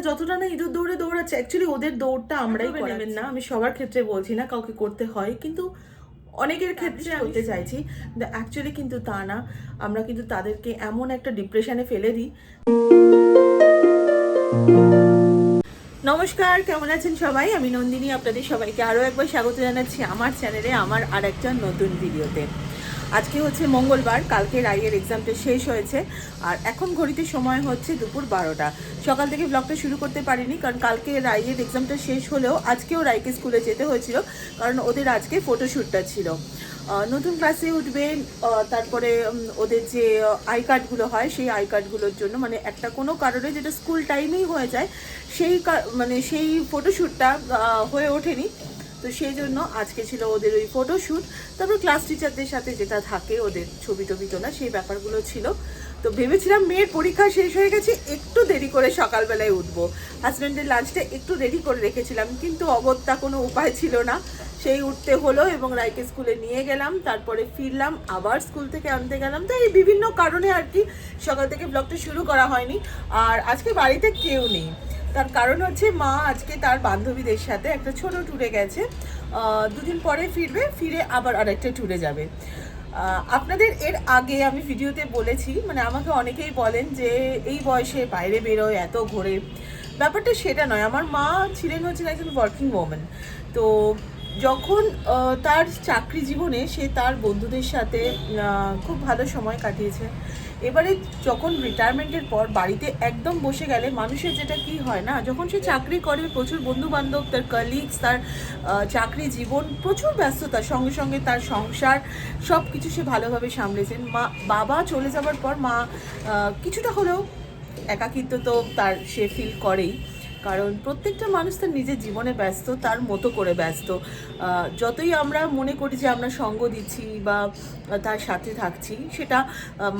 যতটা না ইঁদুর দৌড়ে দৌড়াচ্ছে, অ্যাকচুয়ালি ওদের দৌড়টা আমরাই করাবেন না, আমি সবার ক্ষেত্রে বলছি না, কাউকে করতে হয়, কিন্তু অনেকের ক্ষেত্রে করতে চাইছি, অ্যাকচুয়ালি কিন্তু তা না। আমরা কিন্তু তাদেরকে এমন একটা ডিপ্রেশনে ফেলে দিই। নমস্কার, কেমন আছেন সবাই? আমি নন্দিনী, আপনাদের সবাইকে আরও একবার স্বাগত জানাচ্ছি আমার চ্যানেলে, আমার আর একটা নতুন ভিডিওতে। আজকে হচ্ছে মঙ্গলবার, কালকে রাইয়ের এক্সামটা শেষ হয়েছে আর এখন ঘড়িতে সময় হচ্ছে দুপুর 12টা। সকাল থেকে ব্লগটা শুরু করতে পারিনি কারণ কালকে রাইয়ের এক্সামটা শেষ হলেও আজকেও রাইকে স্কুলে যেতে হয়েছিল কারণ ওদের আজকে ফটোশ্যুটটা ছিল। নতুন ক্লাসে উঠবে, তারপরে ওদের যে আই কার্ডগুলো হয় সেই আই কার্ডগুলোর জন্য, মানে একটা কোনো কারণে যেটা স্কুল টাইমেই হয়ে যায় সেই ফটোশ্যুটটা হয়ে ওঠেনি, তো সেই জন্য আজকে ছিল ওদের ওই ফটোশ্যুট। তারপর ক্লাস টিচারদের সাথে যেটা থাকে ওদের ছবি টবি তোলা, সেই ব্যাপারগুলো ছিল। তো ভেবেছিলাম মেয়ের পরীক্ষা শেষ হয়ে গেছে, একটু দেরি করে সকালবেলায় উঠবো, হাজব্যান্ডের লাঞ্চটা একটু রেডি করে রেখেছিলাম, কিন্তু অগত্যা কোনো উপায় ছিল না, সেই উঠতে হলো এবং রাইকে স্কুলে নিয়ে গেলাম, তারপরে ফিরলাম, আবার স্কুল থেকে আনতে গেলাম। তো এই বিভিন্ন কারণে আর কি সকাল থেকে ব্লগটা শুরু করা হয়নি। আর আজকে বাড়িতে কেউ নেই, তার কারণ হচ্ছে মা আজকে তার বান্ধবীদের সাথে একটা ছোট ট্যুরে গেছে, দুদিন পরে ফিরবে, ফিরে আবার আরেকটা ট্যুরে যাবে। আপনাদের এর আগে আমি ভিডিওতে বলেছি, মানে আমাকে অনেকেই বলেন যে এই বয়সে বাইরে বেরোয়, এত ঘোরে, ব্যাপারটা সেটা নয়। আমার মা ছিলেন হচ্ছেন একজন ওয়ার্কিং ওম্যান, তো যখন তার চাকরি জীবনে সে তার বন্ধুদের সাথে খুব ভালো সময় কাটিয়েছে, এবারে যখন রিটায়ারমেন্টের পর বাড়িতে একদম বসে গেলে মানুষের যেটা কি হয় না, যখন সে চাকরি করে প্রচুর বন্ধুবান্ধব, তার কলিগস, তার চাকরি জীবন, প্রচুর ব্যস্ততা, সঙ্গে সঙ্গে তার সংসার, সব কিছু সে ভালোভাবে সামলেছেন। বাবা চলে যাবার পর মা কিছুটা হলেও একাকিত্ব তো তার সে ফিল করেই, কারণ প্রত্যেকটা মানুষ তার নিজের জীবনে ব্যস্ত, তার মতো করে ব্যস্ত। যতই আমরা মনে করি যে আমরা সঙ্গ দিচ্ছি বা তার সাথে থাকছি, সেটা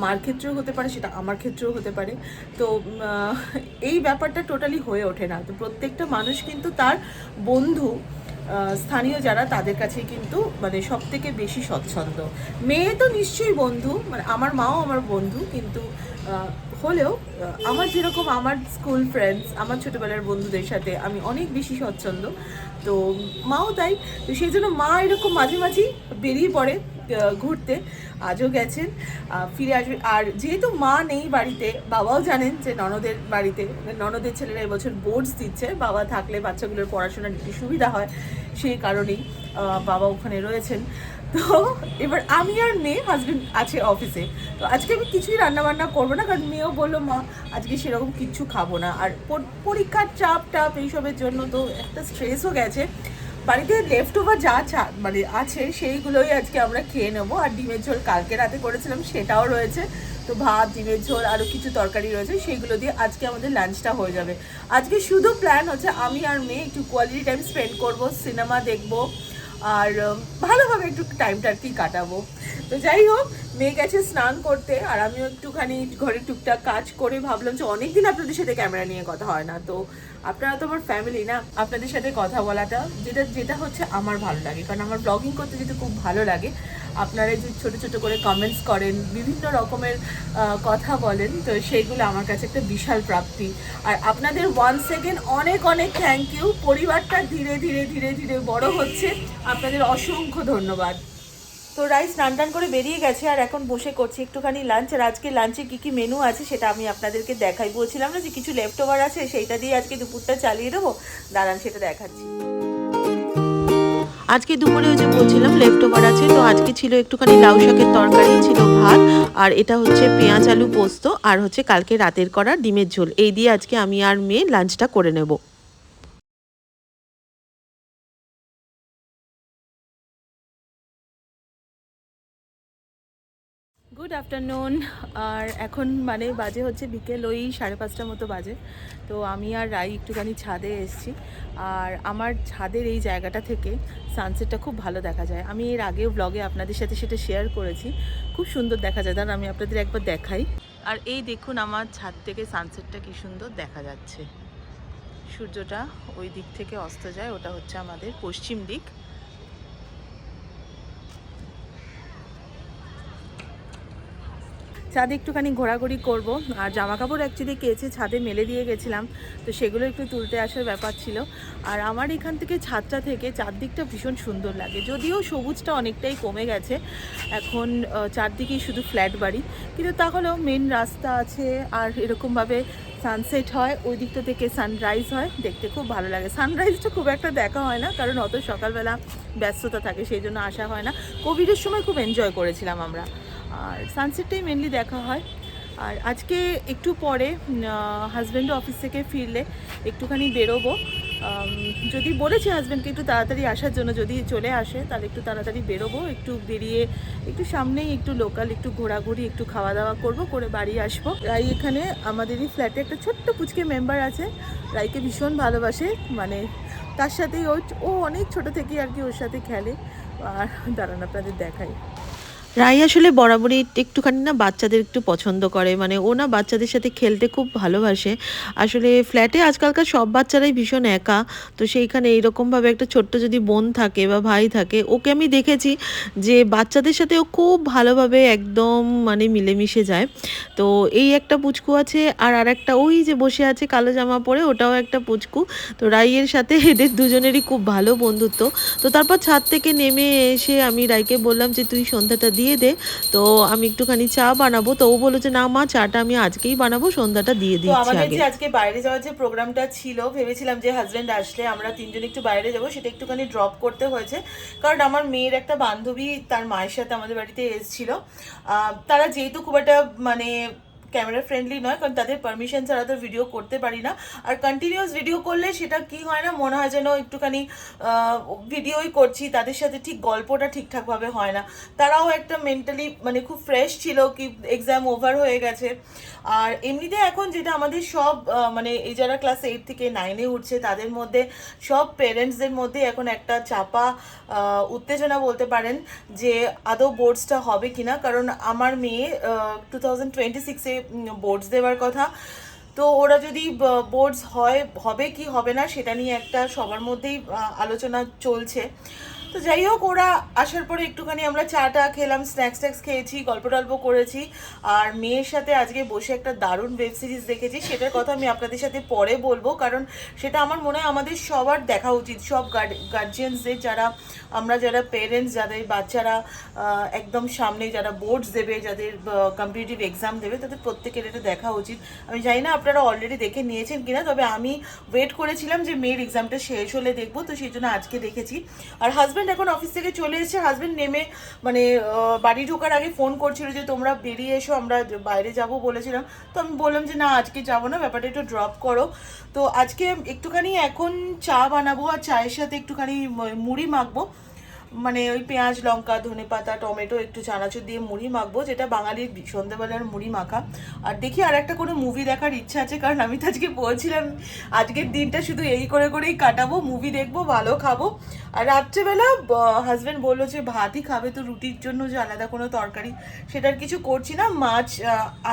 মার ক্ষেত্রেও হতে পারে, সেটা আমার ক্ষেত্রেও হতে পারে, তো এই ব্যাপারটা টোটালি হয়ে ওঠে না। তো প্রত্যেকটা মানুষ কিন্তু তার বন্ধু, স্থানীয় যারা, তাদের কাছে কিন্তু মানে সব থেকে বেশি স্বচ্ছন্দ। মেয়ে তো নিশ্চয়ই বন্ধু, মানে আমার মাও আমার বন্ধু, কিন্তু হলেও আমার যেরকম আমার স্কুল ফ্রেন্ডস, আমার ছোটোবেলার বন্ধুদের সাথে আমি অনেক বেশি স্বচ্ছন্দ, তো মাও তাই। তো সেই জন্য মা এরকম মাঝে মাঝেই বেরিয়ে পড়ে ঘুরতে, আজও গেছেন, ফিরে আসবে। আর যেহেতু মা নেই বাড়িতে, বাবাও জানেন যে ননদের বাড়িতে, ননদের ছেলেরা এবছর বোর্ডস দিচ্ছে, বাবা থাকলে বাচ্চাগুলোর পড়াশোনার একটু সুবিধা হয়, সেই কারণেই বাবা ওখানে রয়েছেন। তো এবার আমি আর মেয়ে, হাজব্যান্ড আছে অফিসে, তো আজকে আমি কিছুই রান্নাবান্না করবো না, কারণ মেয়েও বললো মা আজকে সেরকম কিচ্ছু খাবো না, আর পরীক্ষার চাপ এইসবের জন্য তো একটা স্ট্রেসও গেছে। বাড়িতে লেফট ওভার যা মানে আছে সেইগুলোই আজকে আমরা খেয়ে নেবো। আর ডিমের ঝোল কালকে রাতে করেছিলাম, সেটাও রয়েছে, তো ভাত, ডিমের ঝোল, আরও কিছু তরকারি রয়েছে, সেইগুলো দিয়ে আজকে আমাদের লাঞ্চটা হয়ে যাবে। আজকে শুধু প্ল্যান হচ্ছে আমি আর মেয়ে একটু কোয়ালিটি টাইম স্পেন্ড করবো, সিনেমা দেখবো, আর ভালোভাবে একটু টাইমটা আর কি কাটাবো। তো যাই হোক, মেয়ে গেছে স্নান করতে, আর আমিও একটুখানি ঘরে টুকটাক কাজ করে ভাবলাম যে অনেকদিন আপনাদের সাথে ক্যামেরা নিয়ে কথা হয় না, তো আপনারা তো আমার ফ্যামিলি না, আপনাদের সাথে কথা বলাটা যেটা হচ্ছে আমার ভালো লাগে, কারণ আমার ব্লগিং করতে যেতে খুব ভালো লাগে। আপনারা যে ছোটো ছোটো করে কমেন্টস করেন, বিভিন্ন রকমের কথা বলেন, তো সেইগুলো আমার কাছে একটা বিশাল প্রাপ্তি। আর আপনাদের ওয়ান্স সেকেন্ড অনেক অনেক থ্যাংক ইউ। পরিবারটা ধীরে ধীরে ধীরে ধীরে বড় হচ্ছে, আপনাদের অসংখ্য ধন্যবাদ। তো রাইস স্নান টান করে বেরিয়ে গেছে, আর এখন বসে করছি একটুখানি লাঞ্চ। আর আজকে লাঞ্চে কী কী মেনু আছে সেটা আমি আপনাদেরকে দেখাই, বলছিলাম না যে কিছু লেফট ওভার আছে, সেইটা দিয়ে আজকে দুপুরটা চালিয়ে দেবো, দাঁড়ান সেটা দেখাচ্ছি। আজকে দুপুরে ওই যে বলছিলাম লেফট ওভার আছে, তো আজকে ছিল একটুখানি লাউ শাকের তরকারি, ছিল ভাত, আর এটা হচ্ছে পেঁয়াজ আলু পোস্ত, আর হচ্ছে কালকে রাতের করা ডিমের ঝোল। এই দিয়ে আজকে আমি আর মেয়ে লাঞ্চটা করে নেব। Good afternoon. আর এখন মানে বাজে হচ্ছে বিকেল ওই 5:30 মতো বাজে। তো আমি আর রাই একটুখানি ছাদে এসেছি, আর আমার ছাদের এই জায়গাটা থেকে সানসেটটা খুব ভালো দেখা যায়। আমি এর আগেও ব্লগে আপনাদের সাথে সেটা শেয়ার করেছি, খুব সুন্দর দেখা যায়, তার আমি আপনাদের একবার দেখাই। আর এই দেখুন আমার ছাদ থেকে সানসেটটা কি সুন্দর দেখা যাচ্ছে, সূর্যটা ওই দিক থেকে অস্ত যায়, ওটা হচ্ছে আমাদের পশ্চিম দিক। ছাদে একটুখানি ঘোরাঘুরি করব। আর জামা কাপড় অ্যাকচুয়ালি কেচে ছাদে মেলে দিয়ে গেছিলাম, তো সেগুলো একটু তুলতে আসার ব্যাপার ছিল। আর আমার এখান থেকে ছাদটা থেকে চারদিকটা ভীষণ সুন্দর লাগে, যদিও সবুজটা অনেকটাই কমে গেছে এখন, চারদিকেই শুধু ফ্ল্যাট বাড়ি, কিন্তু তাহলেও মেন রাস্তা আছে আর এরকমভাবে সানসেট হয়, ওই দিকটা থেকে সানরাইজ হয়, দেখতে খুব ভালো লাগে। সানরাইজটা খুব একটা দেখা হয় না, কারণ অত সকালবেলা ব্যস্ততা থাকে, সেই জন্য আসা হয় না। কোভিডের সময় খুব এনজয় করেছিলাম আমরা, আর সানসেটটাই মেনলি দেখা হয়। আর আজকে একটু পরে হাজব্যান্ড অফিস থেকে ফিরলে একটুখানি বেরোবো। যদি বলেছি হাজব্যান্ডকে একটু তাড়াতাড়ি আসার জন্য, যদি চলে আসে তাহলে একটু তাড়াতাড়ি বেরোবো, একটু বেরিয়ে একটু সামনেই একটু লোকাল একটু ঘোরাঘুরি, একটু খাওয়া দাওয়া করবো, করে বাড়ি আসবো। রাই এখানে আমাদেরই ফ্ল্যাটে একটা ছোট্ট পুচকে মেম্বার আছে, রাইকে ভীষণ ভালোবাসে, মানে তার সাথেই ও অনেক ছোট থেকেই আর কি ওর সাথে খেলে। আর দাঁড়ান আপনাদের দেখাই। রাই আসলে বরাবরই একটুখানি না বাচ্চাদের একটু পছন্দ করে, মানে ও না বাচ্চাদের সাথে খেলতে খুব ভালোবাসে। আসলে ফ্ল্যাটে আজকালকার সব বাচ্চারাই ভীষণ একা, তো সেইখানে এইরকমভাবে একটা ছোট্ট যদি বোন থাকে বা ভাই থাকে, ওকে আমি দেখেছি যে বাচ্চাদের সাথে ও খুব ভালোভাবে একদম মানে মিলেমিশে যায়। তো এই একটা পুচকু আছে, আর একটা ওই যে বসে আছে কালো জামা পরে, ওটাও একটা পুচকু। তো রাইয়ের সাথে এদের দুজনেরই খুব ভালো বন্ধুত্ব। তো তারপর ছাদ থেকে নেমে এসে আমি রাইকে বললাম যে তুই সন্ধ্যাটা দিয়ে দে, তো আমি একটুখানি চা বানাবো। তো ও বললো যে না মা, চাটা আমি আজকেই বানাবো, সন্ধ্যাটা দিয়ে দিচ্ছি আগে। তো আমাদের যে আজকে বাইরে যাওয়ার যে প্রোগ্রামটা ছিল, ভেবেছিলাম যে হাজব্যান্ড আসলে আমরা তিনজন একটু বাইরে যাবো, সেটা একটুখানি ড্রপ করতে হয়েছে, কারণ আমার মেয়ের একটা বান্ধবী তার মায়ের সাথে আমাদের বাড়িতে এসেছিল। তারা যেহেতু খুব একটা মানে ক্যামেরা ফ্রেন্ডলি নয়, কারণ তাদের পারমিশন ছাড়া তো ভিডিও করতে পারি না। আর কন্টিনিউয়াস ভিডিও করলে সেটা কি হয় না, মনে হয় যেন একটুখানি ভিডিওই করছি, তাদের সাথে ঠিক গল্পটা ঠিকঠাকভাবে হয় না। তারাও একটা মেন্টালি মানে খুব ফ্রেশ ছিল, কি এক্সাম ওভার হয়ে গেছে। আর এমনিতে এখন যেটা আমাদের সব মানে এই যারা ক্লাস 8 থেকে 9-এ উঠছে, তাদের মধ্যে সব পেরেন্টসদের মধ্যে এখন একটা চাপা উত্তেজনা বলতে পারেন, যে আদৌ বোর্ডসটা হবে কিনা। কারণ আমার মেয়ে 2026-এ বোর্ডস দেওয়ার কথা, তো ওরা যদি বোর্ডস হবে কি হবে না সেটা নিয়ে একটা সবার মধ্যেই আলোচনা চলছে। তো যাই হোক, ওরা আসার পরে একটুখানি আমরা চাটা খেলাম, স্ন্যাক্স খেয়েছি, গল্প টল্প করেছি। আর মেয়ের সাথে আজকে বসে একটা দারুণ ওয়েব সিরিজ দেখেছি, সেটার কথা আমি আপনাদের সাথে পরে বলবো, কারণ সেটা আমার মনে হয় আমাদের সবার দেখা উচিত, সব গার্জিয়ানসদের, যারা পেরেন্টস, যাদের বাচ্চারা একদম সামনে, যারা বোর্ডস দেবে, যাদের কম্পিটিটিভ এক্সাম দেবে, তাদের প্রত্যেকের এটা দেখা উচিত। আমি জানি না আপনারা অলরেডি দেখে নিয়েছেন কিনা, তবে আমি ওয়েট করেছিলাম যে মেয়ের এক্সামটা শেষ হলে দেখবো, তো সেই জন্য আজকে দেখেছি। আর হাজব্যান্ড এখন অফিস থেকে চলে এসেছে, হাজব্যান্ড নেমে মানে বাড়ি ঢোকার আগে ফোন করছিল যে তোমরা বেরিয়ে এসো, আমরা বাইরে যাব বলেছিলাম। তো আমি বললাম যে না, আজকে যাবো না, ব্যাপারটা একটু ড্রপ করো। তো আজকে একটুখানি এখন চা বানাবো, আর চায়ের সাথে একটুখানি মুড়ি মাখবো, মানে ওই পেঁয়াজ লঙ্কা ধনেপাতা টমেটো একটু চানাচুর দিয়ে মুড়ি মাখবো, যেটা বাঙালির সন্ধ্যেবেলার মুড়ি মাখা। আর দেখি আর একটা কোনো মুভি দেখার ইচ্ছা আছে, কারণ আমি তো আজকে বলছিলাম আজকের দিনটা শুধু এই করেই কাটাবো, মুভি দেখবো, ভালো খাবো। আর রাত্রেবেলা হাজব্যান্ড বললো যে ভাতই খাবে, তো রুটির জন্য যে আলাদা কোনো তরকারি সেটার কিছু করছি না। মাছ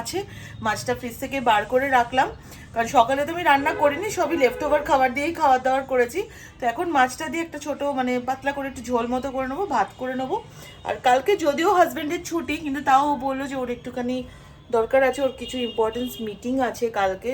আছে, মাছটা ফ্রিজ থেকে বার করে রাখলাম, কারণ সকালে তো আমি রান্না করিনি, সবই লেফট ওভার খাবার দিয়েই খাওয়ার দাওয়ার করেছি। তো এখন মাছটা দিয়ে একটা ছোট মানে পাতলা করে একটু ঝোল মতো করে নেবো, ভাত করে নেবো। আর কালকে যদিও হাজব্যান্ডের ছুটি, কিন্তু তাও ও বললো যে ওর একটুখানি দরকার আছে, ওর কিছু ইম্পর্টেন্স মিটিং আছে কালকে।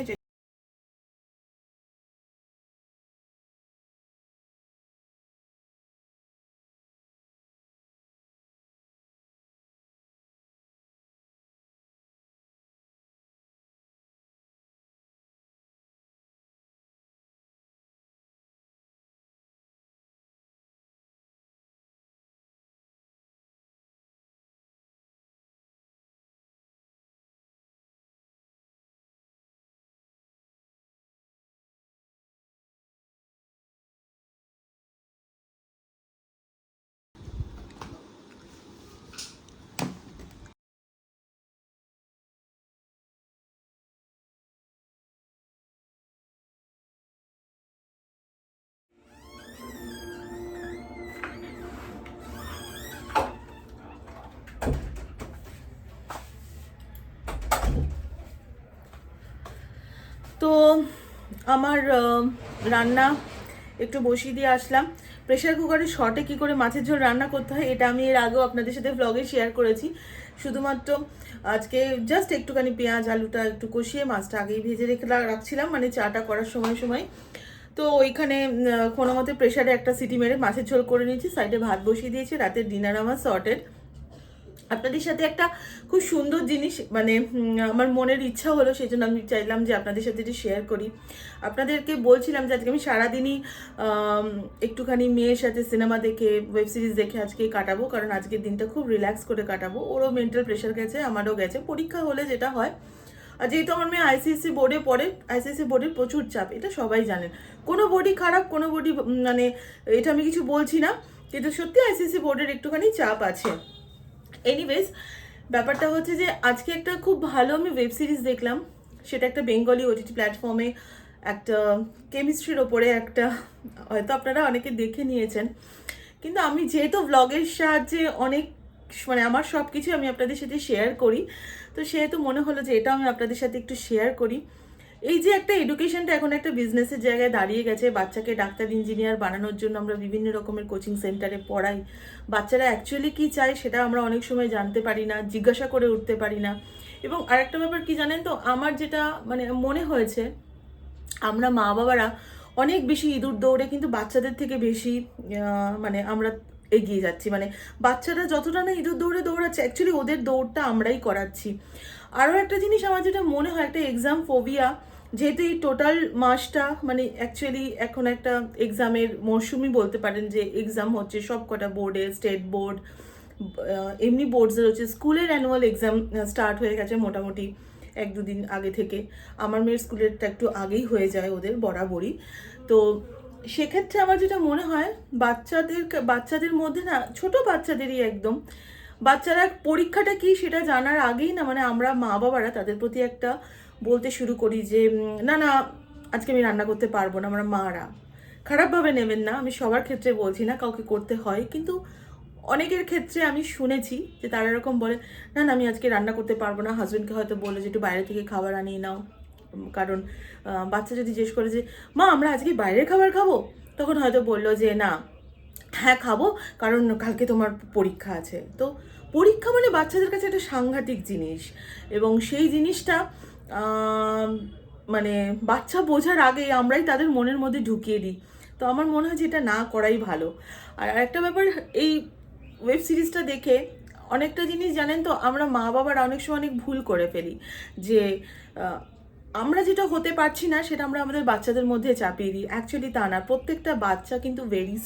তো আমার রান্না একটু বসিয়ে দিয়ে আসলাম, প্রেশার কুকারে শর্টে কী করে মাছের ঝোল রান্না করতে হয় এটা আমি এর আগেও আপনাদের সাথে ব্লগে শেয়ার করেছি। শুধুমাত্র আজকে জাস্ট একটুখানি পেঁয়াজ আলুটা একটু কষিয়ে মাছটা আগেই ভেজে রাখছিলাম, মানে চাটা করার সময় সময়। তো ওইখানে কোনো মতে প্রেশারে একটা সিটি মেরে মাছের ঝোল করে নিয়েছি, সাইডে ভাত বসিয়ে দিয়েছি। রাতের ডিনার আমার সর্টেড। আপনাদের সাথে একটা খুব সুন্দর জিনিস মানে আমার মনের ইচ্ছা হলো, সেই জন্য আমি চাইলাম যে আপনাদের সাথে এটি শেয়ার করি। আপনাদেরকে বলছিলাম যে আজকে আমি সারাদিনই একটুখানি মেয়ের সাথে সিনেমা দেখে ওয়েব সিরিজ দেখে আজকে কাটাবো, কারণ আজকের দিনটা খুব রিল্যাক্স করে কাটাবো। ওরও মেন্টাল প্রেশার গেছে, আমারও গেছে। পরীক্ষা হলে যেটা হয়, আর যেহেতু আমার মেয়ে আইসিএসসি বোর্ডে পড়ে, আইসিএসসি বোর্ডের প্রচুর চাপ, এটা সবাই জানেন। কোনো বোর্ডই খারাপ, কোনো বোর্ডই মানে এটা আমি কিছু বলছি না, কিন্তু সত্যি আইসিএসসি বোর্ডের একটুখানি চাপ আছে। এনিওয়েজ, ব্যাপারটা হচ্ছে যে আজকে একটা খুব ভালো আমি ওয়েব সিরিজ দেখলাম, সেটা একটা বেঙ্গলি ওটিটি প্ল্যাটফর্মে, একটা কেমিস্ট্রির ওপরে একটা, হয়তো আপনারা অনেকে দেখে নিয়েছেন, কিন্তু আমি যেহেতু ব্লগের সাহায্যে অনেক মানে আমার সব কিছু আমি আপনাদের সাথে শেয়ার করি, তো সেহেতু মনে হলো যে এটা আমি আপনাদের সাথে একটু শেয়ার করি। এই যে একটা এডুকেশনটা এখন একটা বিজনেসের জায়গায় দাঁড়িয়ে গেছে, বাচ্চাকে ডাক্তার ইঞ্জিনিয়ার বানানোর জন্য আমরা বিভিন্ন রকমের কোচিং সেন্টারে পড়াই। বাচ্চারা অ্যাকচুয়ালি কি চায় সেটা আমরা অনেক সময় জানতে পারি না, জিজ্ঞাসা করে উঠতে পারি না। এবং আরেকটা ব্যাপার কি জানেন তো, আমার যেটা মানে মনে হয়েছে, আমরা মা বাবারা অনেক বেশি ইঁদুর দৌড়ে কিন্তু বাচ্চাদের থেকে বেশি মানে আমরা এগিয়ে যাচ্ছি। মানে বাচ্চারা যতটা না ইঁদুর দৌড়ে দৌড়াচ্ছে, অ্যাকচুয়ালি ওদের দৌড়টা আমরাই করাচ্ছি। আরও একটা জিনিস আমার যেটা মনে হয়, একটা এক্সাম ফোবিয়া, যেহেতু এই টোটাল মাসটা মানে অ্যাকচুয়ালি এখন একটা এক্সামের মরশুমই বলতে পারেন, যে এক্সাম হচ্ছে সব কটা বোর্ডে, স্টেট বোর্ড, এমনি বোর্ডসের হচ্ছে, স্কুলের অ্যানুয়াল এক্সাম স্টার্ট হয়ে গেছে মোটামুটি 1-2 দিন আগে থেকে। আমার মেয়ের স্কুলেরটা একটু আগেই হয়ে যায় ওদের বরাবরই। তো সেক্ষেত্রে আমার যেটা মনে হয়, বাচ্চাদের মধ্যে না, ছোট বাচ্চাদেরই একদম, বাচ্চারা পরীক্ষাটা কি সেটা জানার আগেই না, মানে আমরা মা বাবারা তাদের প্রতি একটা বলতে শুরু করি যে না না আজকে আমি রান্না করতে পারবো না। আমরা মারা, খারাপভাবে নেবেন না, আমি সবার ক্ষেত্রে বলছি না, কাউকে করতে হয়, কিন্তু অনেকের ক্ষেত্রে আমি শুনেছি যে তারা এরকম বলে, না না আমি আজকে রান্না করতে পারবো না। হাজব্যান্ডকে হয়তো বলে যে একটু বাইরে থেকে খাবার আনিয়ে নাও, কারণ বাচ্চা যদি জিজ্ঞেস করে যে মা আমরা আজকে বাইরের খাবার খাবো, তখন হয়তো বললো যে না, হ্যাঁ খাবো, কারণ কালকে তোমার পরীক্ষা আছে। তো পরীক্ষা মানে বাচ্চাদের কাছে একটা সাংঘাতিক জিনিস, এবং সেই জিনিসটা মানে বাচ্চা বোঝার আগেই আমরাই তাদের মনের মধ্যে ঢুকিয়ে দিই। তো আমার মনে হয় যে এটা না করাই ভালো। আর একটা ব্যাপার, এই ওয়েব সিরিজটা দেখে অনেকটা জিনিস জানেন তো, আমরা মা বাবারা অনেক সময় অনেক ভুল করে ফেলি, যে আমরা যেটা হতে পারছি না সেটা আমরা আমাদের বাচ্চাদের মধ্যে চাপিয়ে দিই। অ্যাকচুয়ালি তা না, প্রত্যেকটা বাচ্চা কিন্তু ভেরি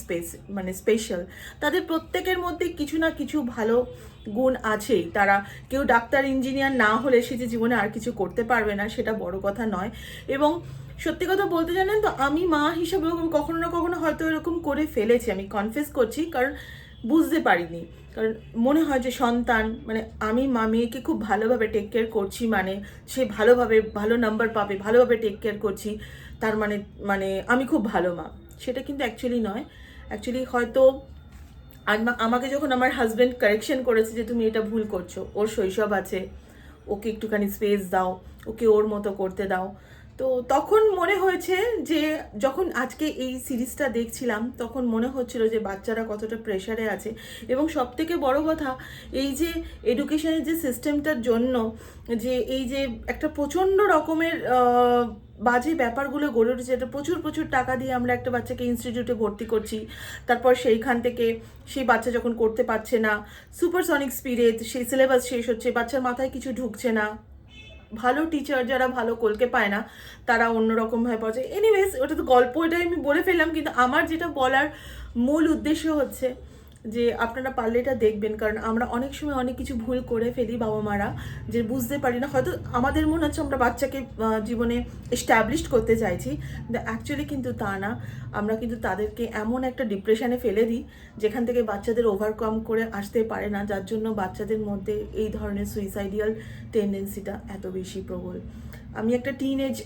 মানে স্পেশাল। তাদের প্রত্যেকের মধ্যে কিছু না কিছু ভালো গুণ আছেই। তারা কেউ ডাক্তার ইঞ্জিনিয়ার না হলে সে যে জীবনে আর কিছু করতে পারবে না সেটা বড় কথা নয়। এবং সত্যি কথা বলতে জানেন তো, আমি মা হিসাবে কখনো না কখনো হয়তো এরকম করে ফেলেছি, আমি কনফেস করছি, কারণ বুঝতে পারিনি। কারণ মনে হয় যে সন্তান মানে আমি মেয়েকে খুব ভালোভাবে টেক কেয়ার করছি, মানে সে ভালোভাবে ভালো নাম্বার পাবে, ভালোভাবে টেক কেয়ার করছি, তার মানে মানে আমি খুব ভালো মা। সেটা কিন্তু অ্যাকচুয়ালি নয়। অ্যাকচুয়ালি হয়তো আমাকে যখন আমার হাজব্যান্ড কারেকশন করেছে যে তুমি এটা ভুল করছো, ওর শৈশব আছে, ওকে একটুখানি স্পেস দাও, ওকে ওর মতো করতে দাও, তো তখন মনে হয়েছে যে যখন আজকে এই সিরিজটা দেখছিলাম তখন মনে হচ্ছিল যে বাচ্চারা কতটা প্রেশারে আছে। এবং সবথেকে বড় কথা, এই যে এডুকেশনের যে সিস্টেমটার জন্য যে এই যে একটা প্রচণ্ড রকমের বাজে ব্যাপারগুলো গড়ে উঠেছে, এটা প্রচুর প্রচুর টাকা দিয়ে আমরা একটা বাচ্চাকে ইনস্টিটিউটে ভর্তি করছি, তারপর সেইখান থেকে সেই বাচ্চা যখন করতে পারছে না, সুপারসনিক স্পিডে সেই সিলেবাস শেষ হচ্ছে, বাচ্চার মাথায় কিছু ঢুকছে না, ভালো টিচার যারা ভালো কলকে পায় না তারা অন্যরকমভাবে পাচ্ছে। এনিওয়েজ, ওটা তো গল্প, এটাই আমি বলে ফেললাম, কিন্তু আমার যেটা বলার মূল উদ্দেশ্য হচ্ছে যে আপনারা পারলে এটা দেখবেন, কারণ আমরা অনেক সময় অনেক কিছু ভুল করে ফেলি বাবা মারা, যে বুঝতে পারি না। হয়তো আমাদের মনে হচ্ছে আমরা বাচ্চাকে জীবনে এস্টাবলিশড করতে চাইছি, কিন্তু অ্যাকচুয়ালি কিন্তু তা না। আমরা কিন্তু তাদেরকে এমন একটা ডিপ্রেশনে ফেলে দিই যেখান থেকে বাচ্চাদের ওভারকাম করে আসতে পারে না, যার জন্য বাচ্চাদের মধ্যে এই ধরনের সুইসাইডিয়াল টেন্ডেন্সিটা এত বেশি প্রবল। আমি একটা টিনেজ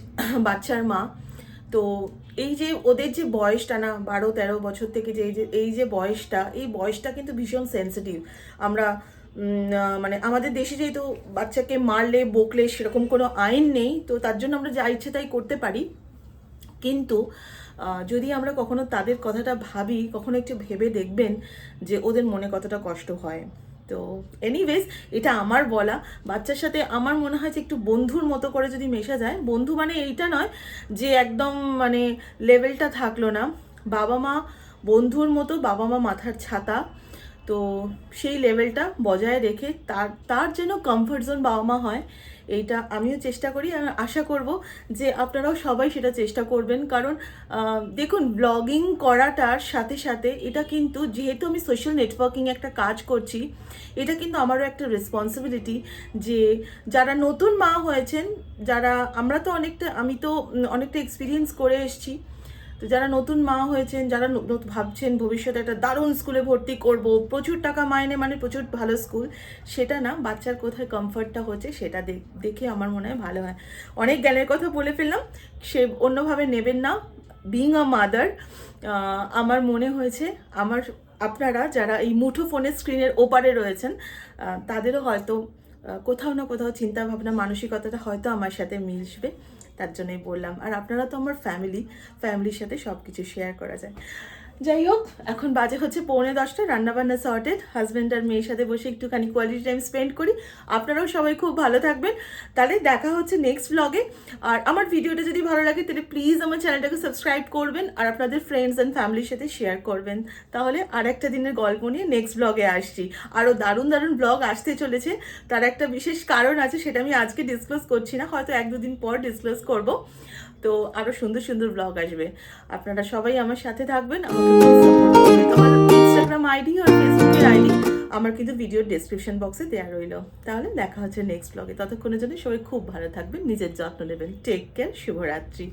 বাচ্চার মা, তো এই যে ওদের যে বয়সটা না 12-13 বছর থেকে যে এই যে বয়সটা, এই বয়সটা কিন্তু ভীষণ সেন্সিটিভ। আমরা মানে আমাদের দেশে যেহেতু বাচ্চাকে মারলে বকলে সেরকম কোনো আইন নেই, তো তার জন্য আমরা যা ইচ্ছে তাই করতে পারি, কিন্তু যদি আমরা কখনো তাদের কথাটা ভাবি, কখনো একটু ভেবে দেখবেন যে ওদের মনে কতটা কষ্ট হয়। তো এনিওয়েজ, এটা আমার বলা। বাচ্চার সাথে আমার মনে হয় যে একটু বন্ধুর মতো করে যদি মেশা যায়, বন্ধু মানে এইটা নয় যে একদম মানে লেভেলটা থাকলো না, বাবা মা বন্ধুর মতো, বাবা মা মাথার ছাতা, তো সেই লেভেলটা বজায় রেখে তার তার যেন কমফর্ট জোন বাবা মা হয়, এইটা আমিও চেষ্টা করি। আর আশা করব যে আপনারাও সবাই সেটা চেষ্টা করবেন। কারণ দেখুন, ব্লগিং করাটার সাথে সাথে এটা কিন্তু, যেহেতু আমি সোশ্যাল নেটওয়ার্কিং একটা কাজ করছি, এটা কিন্তু আমারও একটা রেসপন্সিবিলিটি যে যারা নতুন মা হয়েছেন, যারা আমরা তো আমি তো অনেকটা এক্সপিরিয়েন্স করে এসেছি, তো যারা নতুন মা হয়েছেন, যারা ভাবছেন ভবিষ্যতে একটা দারুণ স্কুলে ভর্তি করব, প্রচুর টাকা মাইনে, মানে প্রচুর ভালো স্কুল, সেটা না, বাচ্চার কোথায় কমফর্টটা হচ্ছে সেটা দেখে আমার মনে হয় ভালো হয়। অনেক জ্ঞানের কথা বলে ফেললাম, সে অন্যভাবে নেবেন না। বিং আ মাদার, আমার মনে হয়েছে আপনারা যারা এই মুঠো ফোনের স্ক্রিনের ওপারে রয়েছেন, তাদেরও হয়তো কোথাও না কোথাও চিন্তা ভাবনা, মানসিকতাটা হয়তো আমার সাথে মিশবে, তার জন্যই বললাম। আর আপনারা তো আমার ফ্যামিলির সাথে সব কিছু শেয়ার করা যায়। যাই হোক, এখন বাজে হচ্ছে 9:45, রান্নাবান্না সর্টেড, হাজব্যান্ড আর মেয়ের সাথে বসে একটুখানি কোয়ালিটি টাইম স্পেন্ড করি। আপনারাও সবাই খুব ভালো থাকবেন। তাহলে দেখা হচ্ছে নেক্সট ব্লগে। আর আমার ভিডিওটা যদি ভালো লাগে তাহলে প্লিজ আমার চ্যানেলটাকে সাবস্ক্রাইব করবেন আর আপনাদের ফ্রেন্ডস অ্যান্ড ফ্যামিলির সাথে শেয়ার করবেন। তাহলে আর একটা দিনের গল্প নিয়ে নেক্সট ব্লগে আসছি। আরও দারুণ দারুণ ব্লগ আসতে চলেছে, তার একটা বিশেষ কারণ আছে, সেটা আমি আজকে ডিসক্লোজ করছি না, হয়তো 1-2 দিন পর ডিসক্লোজ করব। তো আরও সুন্দর সুন্দর ব্লগ আসবে। আপনারা সবাই আমার সাথে থাকবেন, আমাকে সাপোর্ট করবেন। আমার ইনস্টাগ্রাম আইডি আর ফেসবুকের আইডি আমার কিন্তু ভিডিওর ডেসক্রিপশন বক্সে দেওয়া রইল। তাহলে দেখা হচ্ছে নেক্সট ব্লগে। ততক্ষণের জন্য সবাই খুব ভালো থাকবেন, নিজের যত্ন নেবেন। টেক কেয়ার, শুভরাত্রি।